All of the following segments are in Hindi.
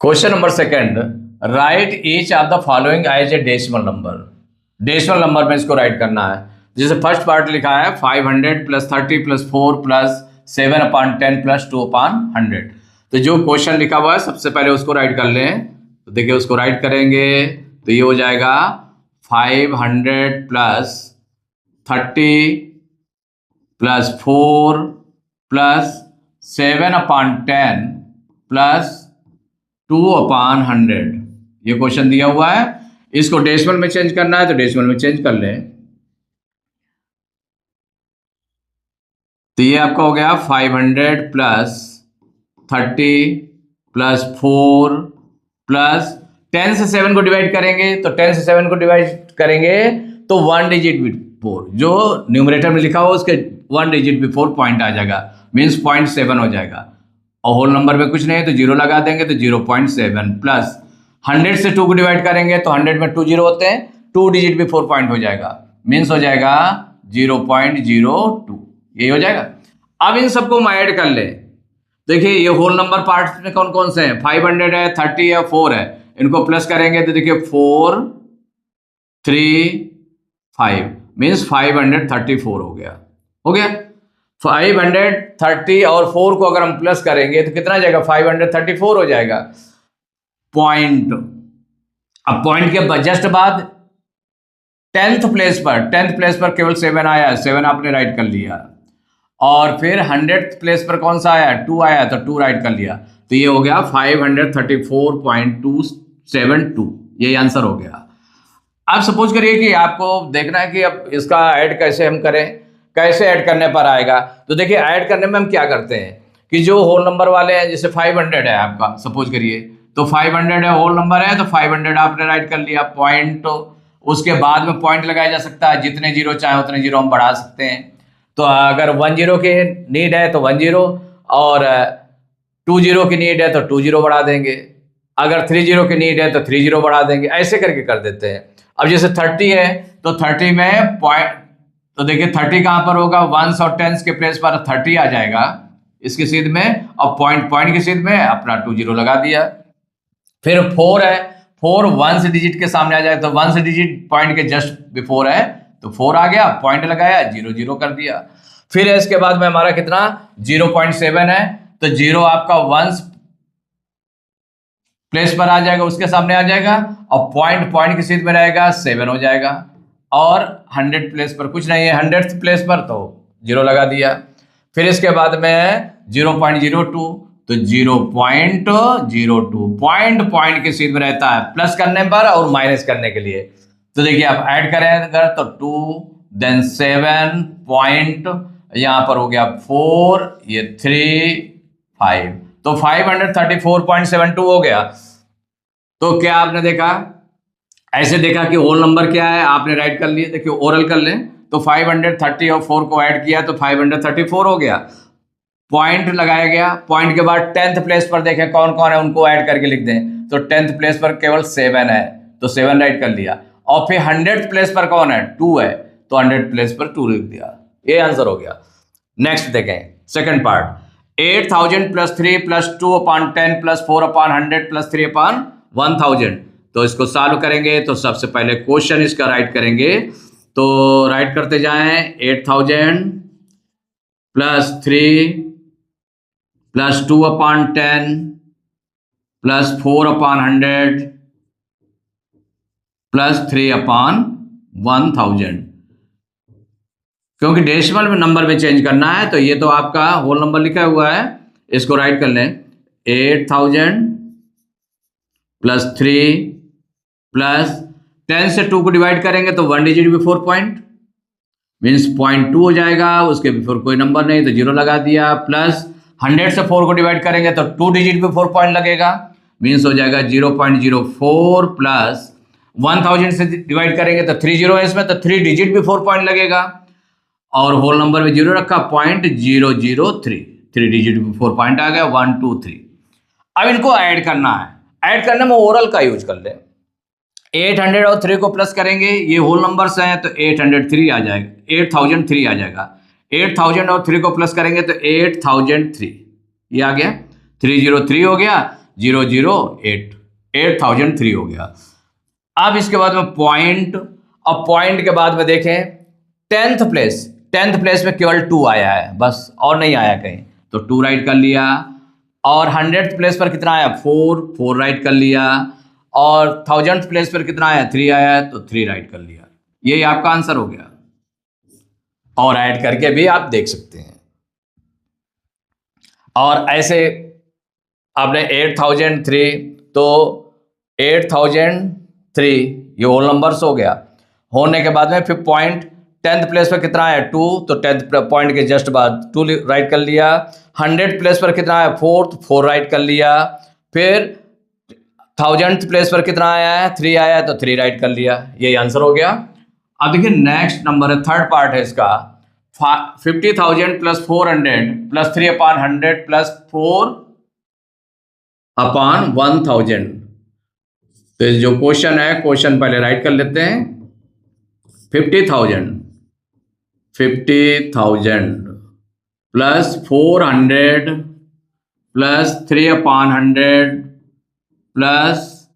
Question number second, write each of the following as a decimal number. Decimal number में इसको राइट करना है। जैसे फर्स्ट पार्ट लिखा है 500 प्लस 30 प्लस 4 प्लस 7/10 प्लस 2/100। तो जो क्वेश्चन लिखा हुआ है सबसे पहले उसको राइट कर लें। तो देखिए उसको राइट करेंगे तो ये हो जाएगा 500 प्लस 30 प्लस 4 प्लस 7/10 प्लस 2/100। ये क्वेश्चन दिया हुआ है, इसको डेसिमल में चेंज करना है तो डेसिमल में चेंज कर लें। तो ये आपका हो गया 500 प्लस 30 प्लस 4 प्लस 10 से 7 को डिवाइड करेंगे तो 10 से 7 को डिवाइड करेंगे तो 1 डिजिट बिफोर, जो न्यूमरेटर में लिखा हो उसके 1 डिजिट बिफोर पॉइंट आ जाएगा, मीन्स 0.7 हो जाएगा। और होल नंबर में कुछ नहीं है तो 0 लगा देंगे तो 0.7 प्लस 100 से 2 को डिवाइड करेंगे तो 100 में 2 जीरो होते हैं, 2 डिजिट बिफोर पॉइंट हो जाएगा, मीन्स हो जाएगा 0.02। यही हो जाएगा। अब इन सबको हम ऐड कर ले। देखिए ये होल नंबर पार्ट में कौन कौन से हैं, 500 है, 30 है, 4 है। इनको प्लस करेंगे तो देखिए 4 3 5 मीन्स 534 हो गया। 530 और 4 को अगर हम प्लस करेंगे तो कितना जाएगा, 534 हो जाएगा। पॉइंट, अब पॉइंट के जस्ट बाद 10th प्लेस पर केवल 7 आया, 7 आपने राइट कर लिया। और फिर 100th प्लेस पर कौन सा आया, 2 आया तो 2 राइट कर लिया। तो ये हो गया 534.272। यही आंसर हो गया। अब सपोज करिए कि आपको देखना है कि अब इसका ऐड कैसे हम करें, कैसे ऐड करने पर आएगा। तो देखिए ऐड करने में हम क्या करते हैं कि जो होल नंबर वाले हैं, जैसे 500 है आपका, सपोज करिए तो 500 है, होल नंबर है तो 500 आपने राइट कर लिया। पॉइंट, उसके बाद में पॉइंट लगाया जा सकता है, जितने जीरो चाहे उतने जीरो हम बढ़ा सकते हैं। तो अगर 1 0 की नीड है तो 1 0, और 2 0 की नीड है तो 2 0 बढ़ा देंगे। अगर 3 0 की नीड है तो 3 0 बढ़ा देंगे। ऐसे करके कर देते हैं। अब जैसे 30 है तो 30 में पॉइंट, तो देखिए 30 कहाँ पर होगा, 1s और 10s के प्लेस पर 30 आ जाएगा इसकी सीध में, और पॉइंट की सीध में अपना 2 0 लगा दिया। फिर 4 है, 4 1 डिजिट के सामने आ जाए तो 1 डिजिट पॉइंट के जस्ट बिफोर है तो 4 आ गया, पॉइंट लगाया, 0 0 कर दिया। फिर इसके बाद में हमारा कितना 0.7 है तो 0 आपका 1 प्लेस पर आ जाएगा, उसके सामने आ जाएगा, और पॉइंट की सीध में रहेगा 7 हो जाएगा। और 100 प्लेस पर कुछ नहीं है, 100th प्लेस पर तो 0 लगा दिया। फिर इसके बाद में 0.02 तो 0.02 पॉइंट के सीध में रहता है, प्लस करने पर और माइनस करने के लिए। तो देखिए आप ऐड करें अगर तो 2 देन 7 पॉइंट, यहां पर हो गया 4, ये 3 5, तो 534.72 हो गया। तो क्या आपने देखा, ऐसे देखा कि होल नंबर क्या है, आपने राइट कर लिए। देखिए ओरल कर लें तो 530 और 4 को ऐड किया तो 534 हो गया। पॉइंट लगाया गया, पॉइंट के बाद 10th प्लेस पर देखें कौन कौन है, उनको ऐड करके लिख दें। तो 10th प्लेस पर केवल 7 है तो 7 राइट कर लिया। और फिर 100th प्लेस पर कौन है, 2 है तो 100 प्लेस पर 2 लिख दिया। ये आंसर हो गया। नेक्स्ट देखें second part, 8000 plus 3 plus 2/10 plus 4/100 plus 3/1000। तो इसको सॉल्व करेंगे तो सबसे पहले क्वेश्चन इसका राइट करेंगे। तो राइट करते जाएं, 8000 प्लस 3 प्लस 2/10 प्लस 4/100 प्लस 3/1000। क्योंकि डेसिमल में नंबर में चेंज करना है तो ये तो आपका होल नंबर लिखा हुआ है, इसको राइट कर लें। 8000 प्लस 3 प्लस 10 से 2 को डिवाइड करेंगे तो 1 डिजिट बिफोर पॉइंट, मीन्स 0.2 हो जाएगा, उसके बिफोर कोई नंबर नहीं तो 0 लगा दिया। प्लस 100 से 4 को डिवाइड करेंगे तो 2 डिजिट बिफोर पॉइंट लगेगा, मीन्स हो जाएगा 0.04 प्लस 1000 से डिवाइड करेंगे तो 3 0 है इसमें तो 3 डिजिट बिफोर पॉइंट लगेगा, और होल नंबर में 0 रखा, 0.003, 3 डिजिट बिफोर पॉइंट आ गया 1 2 3। अब इनको ऐड करना है, ऐड करने में ओरल का यूज कर लें। 800 और 3 को प्लस करेंगे, ये होल नंबर्स हैं तो 803 आ जाएगा, 8003 आ जाएगा। 8000 और 3 को प्लस करेंगे तो 8003, ये आ गया, 303 हो गया। 008, 8003 हो गया। अब इसके बाद में पॉइंट, अब पॉइंट के बाद में देखें 10th प्लेस, 10th प्लेस में केवल 2 आया है बस, और नहीं आया कहीं, तो 2 राइट कर लिया। और 100th प्लेस पर कितना आया, 4 राइट कर लिया। और 1000th प्लेस पर कितना आया, 3 आया है, तो 3 राइट कर लिया। यही आपका आंसर हो गया। और ऐड करके भी आप देख सकते हैं। और ऐसे आपने 8003, तो 8003 ये होल नंबर्स हो गया। होने के बाद में फिर पॉइंट 10th प्लेस पर कितना आया, 2, तो 10th पॉइंट के जस्ट बाद 2 राइट कर लिया। 100th प्लेस पर कितना आया, 4 राइट कर लिया। फिर 1000th प्लेस पर कितना आया है, 3 आया है, तो 3 राइट कर लिया। यही आंसर हो गया। अब देखिए नेक्स्ट नंबर है, थर्ड पार्ट है इसका, 50,000 प्लस 400 प्लस 3/100 प्लस 4/1000। तो जो क्वेश्चन है, क्वेश्चन पहले राइट कर लेते हैं। 50,000 प्लस 400 प्लस 3/100 प्लस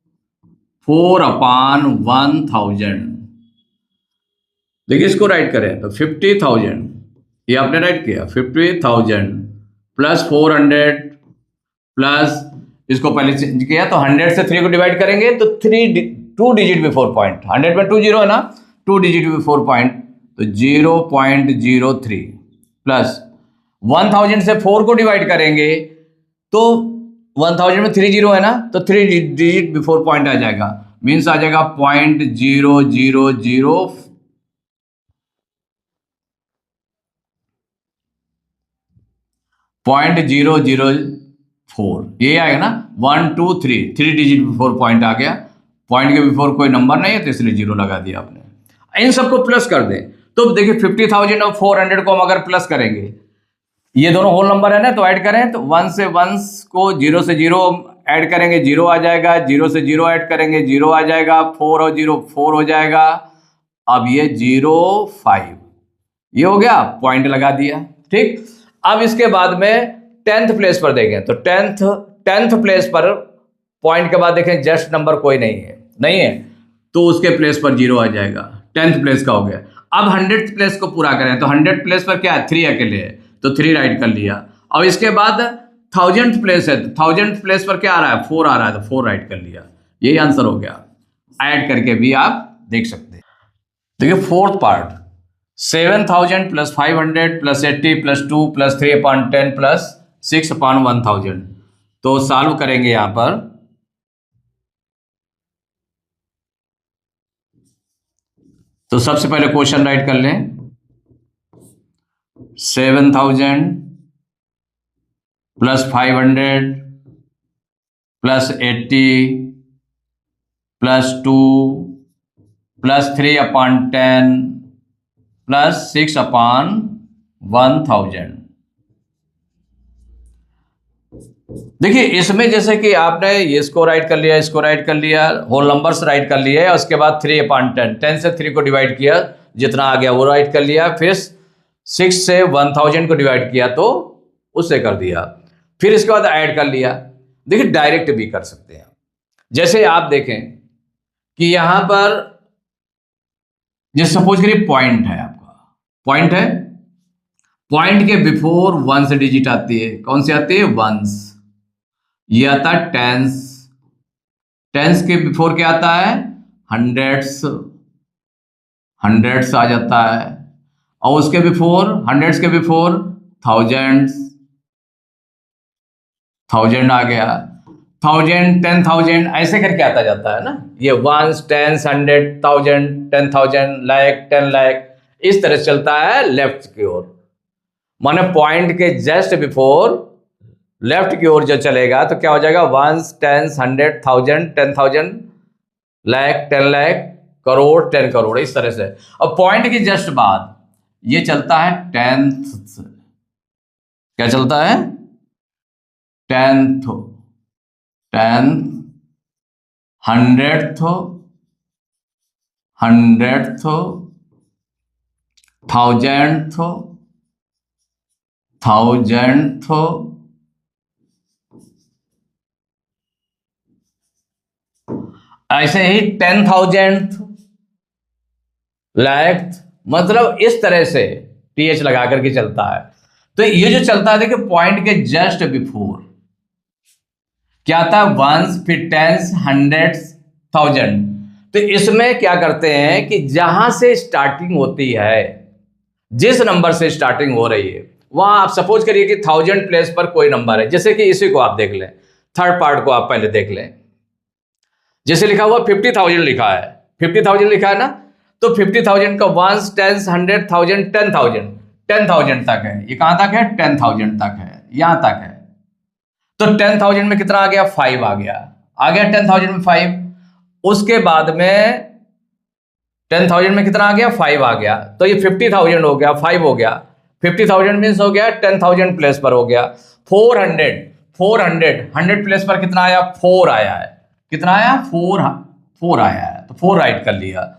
4/1000। देखिए इसको राइट करें तो 50,000, ये आपने राइट किया, 50,000 प्लस 400 प्लस, इसको पहले चेंज किया तो 100 से 3 को डिवाइड करेंगे तो 2 डिजिट बिफोर पॉइंट, 100 में 2 जीरो है ना, 2 डिजिट बिफोर पॉइंट, तो 0.03 प्लस 1000 से 4 को डिवाइड करेंगे तो 1000 में 3 जीरो है ना, तो 3 डिजिट बिफोर पॉइंट आ जाएगा, मीन्स आ जाएगा 0.000 0.004, ये आएगा ना, 1 2 3 3 डिजिट बिफोर पॉइंट आ गया। पॉइंट के बिफोर कोई नंबर नहीं है तो इसलिए 0 लगा दिया आपने। इन सबको प्लस कर दें तो देखिए 50,000 और 400 को हम अगर प्लस करेंगे, ये दोनों होल नंबर है ना, तो ऐड करें तो 1 से 1 को 0 से 0 ऐड करेंगे, 0 आ जाएगा, 0 से 0 ऐड करेंगे, 0 आ जाएगा, 4 और 0 4 हो जाएगा। अब ये 0.5, ये हो गया, पॉइंट लगा दिया। ठीक, अब इसके बाद में 10th प्लेस पर देखें तो 10th प्लेस पर पॉइंट के बाद देखें जस्ट नंबर कोई नहीं है, तो उसके प्लेस पर 0 आ जाएगा, 10th प्लेस का हो गया। अब 100th प्लेस को पूरा करें तो 100th प्लेस पर क्या है, 3 अकेले है, तो 3 राइट कर लिया। और इसके बाद 1000th प्लेस है, तो 1000th प्लेस पर क्या आ रहा है, 4 आ रहा है, तो 4 राइट कर लिया। यही आंसर हो गया। ऐड करके भी आप देख सकते हैं। देखिए fourth part, 7,000 plus 500 plus 80 plus 2 plus 3/10 plus 6/1000। तो सॉल्व करेंगे यहां पर, तो सबसे पहले क्वेश्चन राइट कर लें, 7,000 plus 500 plus 80 plus 2 plus 3/10 plus 6/1000। देखिए इसमें जैसे कि आपने ये इसको राइट कर लिया, इसको राइट कर लिया, होल नंबर्स राइट कर लिए, उसके बाद 3/10, 10 से 3 को डिवाइड किया, जितना आ गया वो राइट कर लिया, फिर 6 से 1000 को डिवाइड किया तो उससे कर दिया, फिर इसके बाद ऐड कर लिया। देखिए डायरेक्ट भी कर सकते हैं, जैसे आप देखें कि यहां पर जैसे सपोज करिए पॉइंट है, आपका पॉइंट है, पॉइंट के बिफोर 1 से डिजिट आती है, कौन सी आती है, 1s। ये आता है टेंस, टेंस के बिफोर क्या आता है, हंड्रेड्स, हंड्रेड्स आ जाता है, और उसके बिफोर, हंड्रेड्स के बिफोर थाउजेंड्स, थाउजेंड आ गया, 1000 10,000 ऐसे करके आता जाता है ना, ये 1s 10s 100 1000 10,000 लाख 10 लाख, इस तरह से चलता है लेफ्ट की ओर। माने पॉइंट के जस्ट बिफोर लेफ्ट की ओर जो चलेगा तो क्या हो जाएगा, 1s 10s 100 1000 10,000 लाख 10 लाख करोड़ 10 करोड़, इस तरह से। अब पॉइंट के जस्ट बाद ये चलता है 10th, क्या चलता है, 10th 10th 100th 100th 1000th 1000th ऐसे ही 10,000th, लाख, मतलब इस तरह से टीएच लगा करके चलता है। तो ये जो चलता है देखिए पॉइंट के जस्ट बिफोर क्या था, वंस, फिर टेंस, हंड्रेड्स, थाउजेंड। तो इसमें क्या करते हैं कि जहां से स्टार्टिंग होती है, जिस नंबर से स्टार्टिंग हो रही है, वहां आप सपोज करिए कि 1000 प्लेस पर कोई नंबर है, जैसे कि इसी को आप देख लें, थर्ड पार्ट को आप पहले देख लें। जैसे लिखा हुआ 50,000 लिखा है, 50,000 लिखा है ना, तो 50,000 का वंस, टेंस, हंड्रेड, थाउजेंड, 10,000, 10,000 तक है। ये कहां तक है? 10,000 तक है, यहां तक है। तो 10,000 में कितना आ गया? 5 आ गया, 10,000 में 5। उसके बाद में 10,000 में कितना आ गया? 5 आ गया। तो ये 50,000 हो गया, 5 हो गया, 50,000 मीन्स हो गया 10,000 प्लेस पर हो गया। 400, 100 प्लेस पर कितना आया? 4 आया है। कितना आया? 4 आया है, तो 4 राइट कर लिया।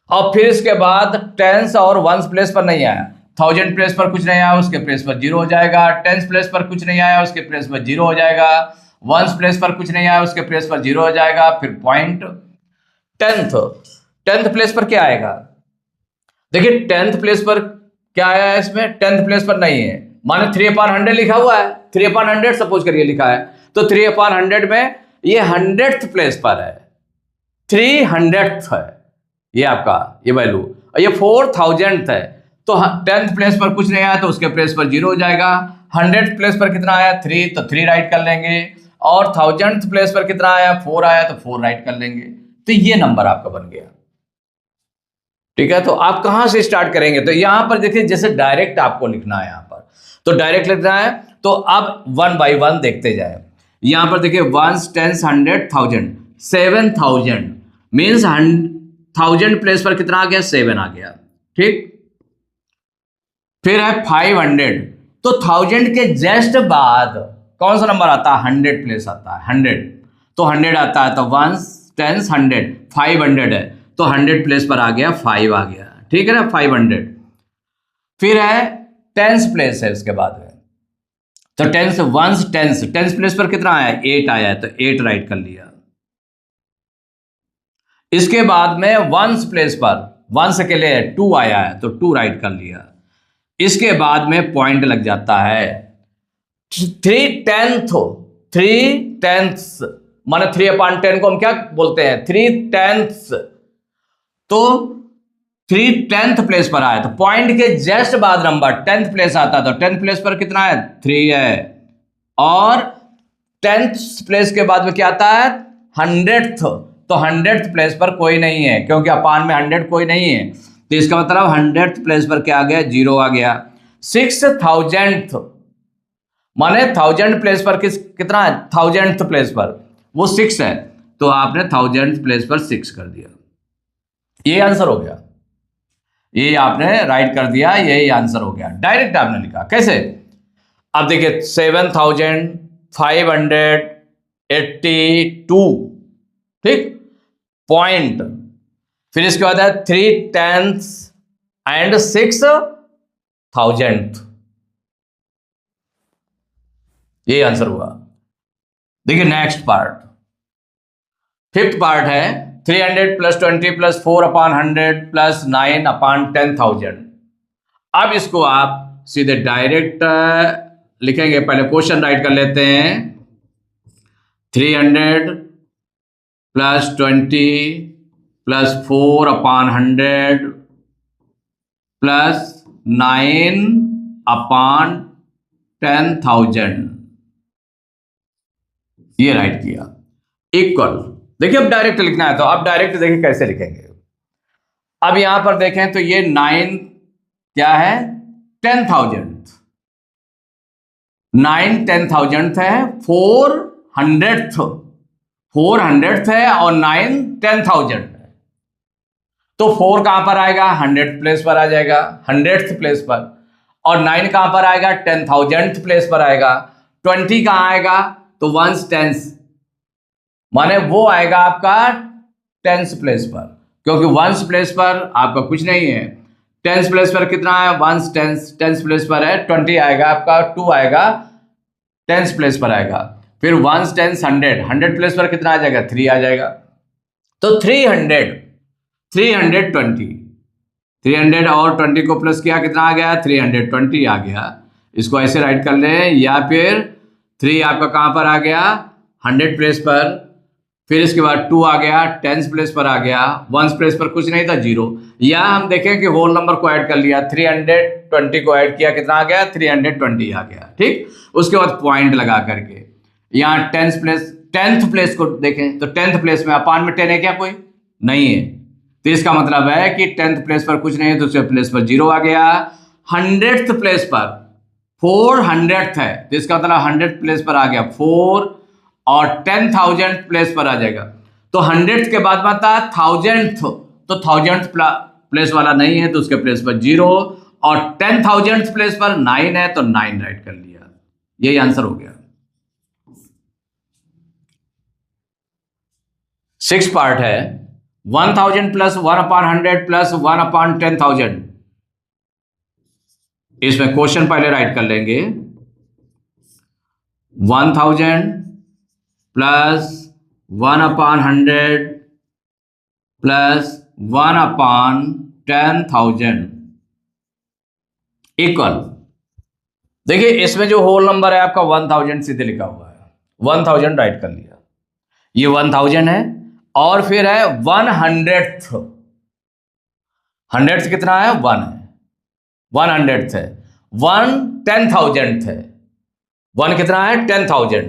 और फिर इसके बाद टेंस और वंस प्लेस पर नहीं आया, 1000 प्लेस पर कुछ नहीं आया, उसके प्लेस पर 0 हो जाएगा। टेंस प्लेस पर कुछ नहीं आया, उसके प्लेस पर 0 हो जाएगा। वंस प्लेस पर कुछ नहीं आया, उसके प्लेस पर 0 हो जाएगा। फिर पॉइंट टेंथ प्लेस पर क्या आएगा? देखिए 10th प्लेस पर क्या आया है, इसमें 10th प्लेस पर नहीं है, माने 3/100 लिखा हुआ है, 3/100 सपोज करिए लिखा है, तो 3/100 में ये 100th प्लेस पर है, 300th है ये आपका ये वैल्यू, और ये 4000th है। तो 10th प्लेस पर कुछ नहीं आया तो उसके प्लेस पर 0 हो जाएगा। 100th प्लेस पर कितना आया? 3, तो 3 राइट कर लेंगे। और 1000th प्लेस पर कितना आया? 4 आया, तो 4 राइट कर लेंगे। तो ये नंबर आपका बन गया। ठीक है, तो आप कहां से स्टार्ट करेंगे? तो यहां पर देखिए जैसे डायरेक्ट आपको लिखना है, यहां पर तो डायरेक्ट लिखना है, तो अब 1 बाय 1 देखते जाए। यहां पर देखिए ones, tens, hundred, thousand, 7,000 means 1000 place पर कितना आ गया? 7 आ गया। ठीक, फिर है 500, तो 1000 के जस्ट बाद कौन सा नंबर आता है? 100 प्लेस आता है, 100, तो 100 आता है, तो वंस, टेंस, 100, 500 है, तो 100 प्लेस पर आ गया, 5 आ गया। ठीक है ना, 500। फिर है टेंस प्लेस है उसके बाद में, तो टेंस, वंस, टेंस प्लेस पर कितना आया? 8 आया है, तो 8 राइट कर लिया। इसके बाद में वंस प्लेस पर, वंस के लिए 2 आया है, तो 2 राइट कर लिया। इसके बाद में पॉइंट लग जाता है 3/10, 3/10 माने 3/10 को हम क्या बोलते हैं? 3/10, तो 3/10 प्लेस पर आया, तो पॉइंट के जस्ट बाद नंबर 10th प्लेस आता, तो 10th प्लेस पर कितना है? 3 है। और 10th प्लेस के बाद में क्या आता है? 100th, तो 100th प्लेस पर कोई नहीं है, क्योंकि अपान में 100 कोई नहीं है, तो इसका मतलब 100th प्लेस पर क्या आ गया? 0 आ गया। 6000th माने 1000 प्लेस पर कितना है? 1000th प्लेस पर वो 6 है, तो आपने 1000th प्लेस पर 6 कर दिया। ये आंसर हो गया, ये आपने राइट कर दिया, यही आंसर हो गया। डायरेक्ट आपने लिखा। कैसे? अब देखिए 7,582, ठीक, पॉइंट, फिर इसके बाद है 3/10 एंड 6,000, ये आंसर हुआ। देखिए नेक्स्ट पार्ट, 5th पार्ट है 300 + 20 + 4/100 + 9/10,000। अब इसको आप सीधे डायरेक्ट लिखेंगे। पहले क्वेश्चन राइट कर लेते हैं। 300 + 20 + 4/100 + 9/10,000, ये राइट किया, इक्वल। देखिए अब डायरेक्ट लिखना है, तो अब डायरेक्ट देखिए कैसे लिखेंगे। अब यहां पर देखें तो ये 9 क्या है? 10,000, 9 10,000 है, 400th है, और 9 10,000 है, तो 4 कहां पर आएगा? 100th प्लेस पर आ जाएगा, 100th प्लेस पर। और 9 कहां पर आएगा? 10,000th प्लेस पर आएगा। 20 कहां आएगा? तो वंस, टेंस माने वो आएगा आपका 10th प्लेस पर, क्योंकि वंस प्लेस पर आपका कुछ नहीं है। 10th प्लेस पर कितना है? वंस, 10th प्लेस पर है, 20 आएगा आपका, 2 आएगा, 10th प्लेस पर आएगा। फिर वंस, टेंस, 100 प्लेस पर कितना आ जाएगा? 3 आ जाएगा। तो 300 और 20 को प्लस किया, कितना आ गया? 320 आ गया। इसको ऐसे राइट कर ले, या फिर 3 आपका कहां पर आ गया? 100 प्लेस पर, फिर इसके बाद 2 आ गया, 10 प्लेस पर आ गया, 1 प्लेस पर कुछ नहीं था, 0। या हम देखें कि होल नंबर को ऐड कर लिया, 320 को ऐड किया, कितना आ गया? 320 आ गया। ठीक, उसके बाद पॉइंट लगा करके यहाँ 10th प्लेस को देखें तो 10th प्लेस में अपान में 10 है क्या? कोई नहीं है, तो इसका मतलब है कि 10th प्लेस पर कुछ नहीं है, तो उसके प्लेस पर 0 आ गया। 100th प्लेस पर 400th है, तो इसका मतलब 100th प्लेस पर आ गया 4, और 10,000th प्लेस पर आ जाएगा। तो 100th के बाद आता 1000th, तो 1000th प्लेस वाला नहीं है, तो उसके प्लेस पर 0, और 10,000th प्लेस पर 9 है, तो 9 राइट कर लिया। यही आंसर हो गया। 6 पार्ट है, 1000 प्लस 1/100 प्लस 1/10,000। इसमें क्वेश्चन पहले राइट कर लेंगे। 1000 प्लस 1/100 प्लस 1/10,000 इक्वल, देखिए इसमें जो होल नंबर है आपका 1000 सीधे लिखा हुआ है, 1000 राइट कर लिया, ये 1000 है, और फिर है 100th। 100th कितना है? 1 है, 100th है, 1 10,000th है, 1 कितना है? 10,000।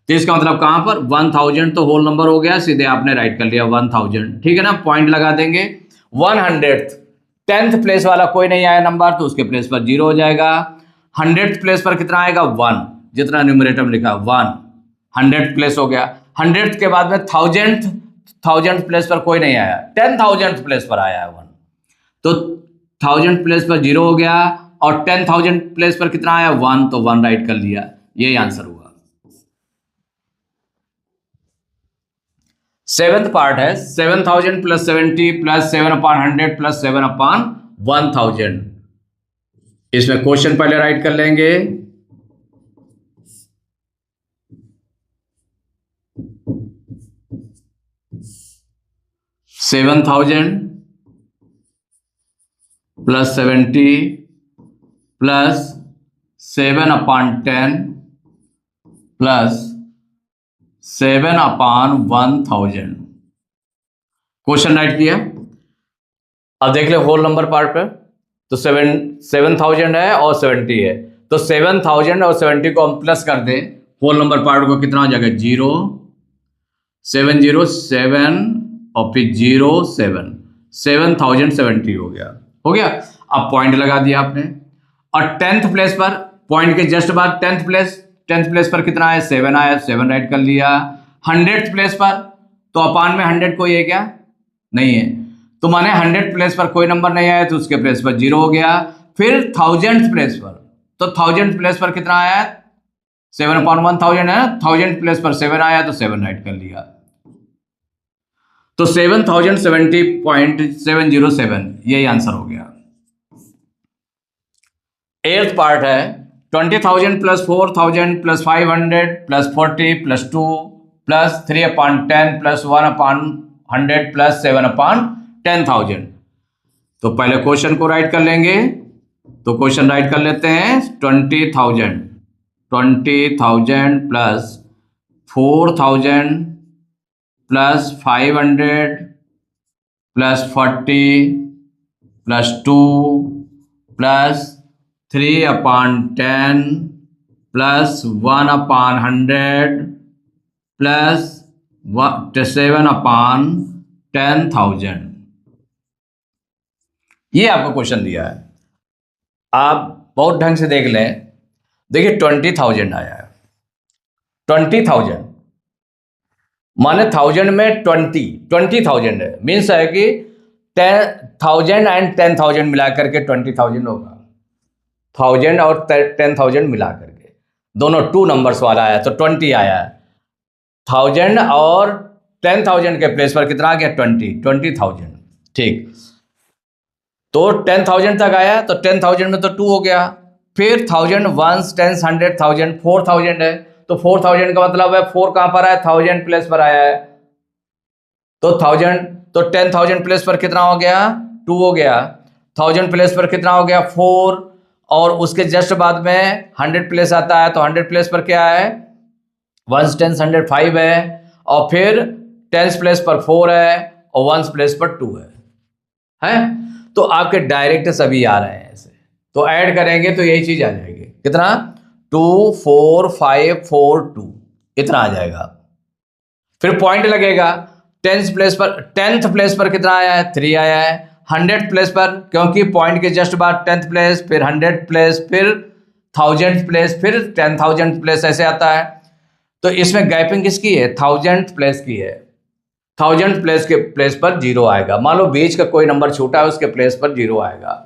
तो इसका मतलब कहां पर? 1000 तो होल नंबर हो गया, सीधे आपने राइट कर लिया 1000। ठीक है ना, पॉइंट लगा देंगे। 100th 10th प्लेस वाला कोई नहीं आया नंबर, तो उसके प्लेस पर 0 हो जाएगा। 100th प्लेस पर कितना आएगा? 1, जितना न्यूमरेटर में लिखा 1, 100th प्लेस हो गया। 100th के बाद में 1000th प्लेस पर कोई नहीं आया, 10,000th प्लेस पर आया है 1, तो 1000th प्लेस पर 0 हो गया, और 10,000 प्लेस पर कितना आया? 1, तो 1 राइट कर लिया। यही आंसर हुआ। 7th पार्ट है, 7000 प्लस 70 प्लस 7/100 प्लस 7/1000। इसमें क्वेश्चन पहले राइट कर लेंगे। 7000 plus 70 plus 7/10 plus 7/1000। Question right किया। अब देख ले होल नंबर पार्ट पर, तो 7000 है और 70 है, तो 7000 और 70 को हम प्लस कर दें, होल नंबर पार्ट को कितना हो जाएगा? 0 707 और फिर 0 7, 7070 हो गया। अब पॉइंट लगा दिया आपने, और 10th प्लेस पर, पॉइंट के जस्ट बाद 10th प्लेस पर कितना है? 7 आया, 7 राइट कर लिया। 100th प्लेस पर, तो अपान में 100 कोई है क्या? नहीं है, तो माने 100th प्लेस पर कोई नंबर नहीं आया, तो उसके प्लेस पर 0 हो गया। फिर 1000th प्लेस पर, तो 1000th प्लेस पर कितना आया? 7/1000 है ना, 1000th प्लेस पर 7 आया, तो 7 राइट कर लिया। तो 7070.707, यही आंसर हो गया। 8th पार्ट है, 20,000 plus 4,000 plus 500 plus 40 plus 2 plus 3/10 plus 1/100 plus 7/10,000। तो पहले क्वेश्चन को राइट कर लेंगे, तो क्वेश्चन राइट कर लेते हैं। 20,000 plus 4,000 plus 500 plus 40 plus 2 plus 3/10 plus 1/100 plus 7/10,000। ये आपको क्वेश्चन दिया है, आप बहुत ढंग से देख लें। देखिए 20,000 आया है, 20,000 माने 1000 में 20,000 है, मीन्स है कि 10,000 एंड 10,000 मिला करके 20,000 होगा। 1000 और 10,000 मिला करके दोनों 2 नंबर्स वाला आया, तो 20 आया है। 1000 और 10,000 के प्लेस पर कितना आ गया? 20,000। ठीक, तो 10,000 तक आया, तो 10,000 में तो 2 हो गया। फिर 1000 1 10 100 1000 4000 है, तो 4000 का मतलब है 4 कहां पर आया? 1000 प्लेस पर आया है, तो 1000, तो 10,000 प्लेस पर कितना हो गया? 2 हो गया। 1000 प्लेस पर कितना हो गया? 4। और उसके जस्ट बाद में 100 प्लेस आता है, तो 100 प्लेस पर क्या है? 1 10 100 5 है, और फिर 10 प्लेस पर 4 है, और 1 प्लेस पर 2 है? तो आपके डायरेक्ट सभी आ रहे हैं ऐसे, तो ऐड करेंगे तो यही चीज आ जाएगी। कितना? 2 4 5 4 2, इतना आ जाएगा। फिर पॉइंट लगेगा। 10th प्लेस पर कितना आया है? 3 आया है। 100 प्लेस पर, क्योंकि पॉइंट के जस्ट बाद 10th प्लेस, फिर 100 प्लेस, फिर 1000 प्लेस, फिर 10,000 प्लेस, ऐसे आता है। तो इसमें गैपिंग किसकी है? 1000 प्लेस की है। 1000 प्लेस के प्लेस पर 0 आएगा। मान लो बीच का कोई नंबर छूटा है, उसके प्लेस पर 0 आएगा।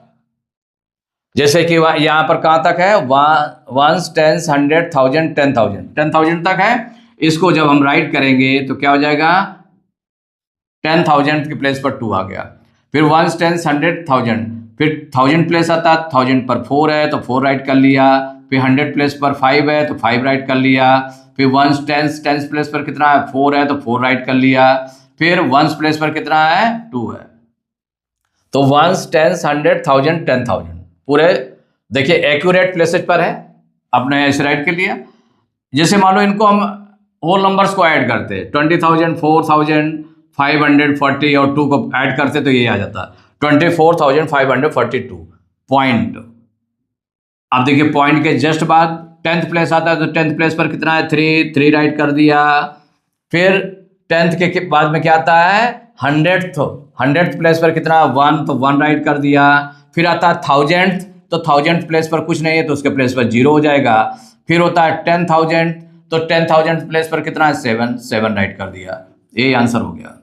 जैसे कि यहाँ पर कहाँ तक है? 1 10 100 1000 10,000 10,000 तक है। इसको जब हम राइट करेंगे तो क्या हो जाएगा? 10,000 के प्लेस पर 2 आ गया। फिर 1 10 100 1000, फिर 1000 प्लेस आता, 1000 पर 4 है तो 4 राइट कर लिया। फिर 100 प्लेस पर 5 है तो 5 राइट कर लिया। फिर 1 10 प्लेस पर कितना है? 4 है तो 4 राइट कर लिया। फिर 1 प्लेस पर कितना है? 2 है। तो 1 10 100 1000 10,000 पूरे देखिए एक्यूरेट प्लेसेज पर है, आपने ऐसे राइट कर लिया। जैसे मान लो इनको हम होल नंबर्स को ऐड करते, 20,000 4,000 540 और 2 को ऐड करते तो ये आ जाता 24,542 पॉइंट। अब देखिए पॉइंट के जस्ट बाद 10th प्लेस आता है, तो 10th प्लेस पर कितना है? 3 राइट कर दिया। फिर 10th के बाद में क्या आता है? 100th प्लेस पर कितना? 1, तो 1 राइट कर दिया। फिर आता है 1000th, तो 1000th प्लेस पर कुछ नहीं है तो उसके प्लेस पर 0 हो जाएगा। फिर होता है 10,000, तो 10,000 प्लेस पर कितना है? 7 राइट कर दिया। ये आंसर हो गया।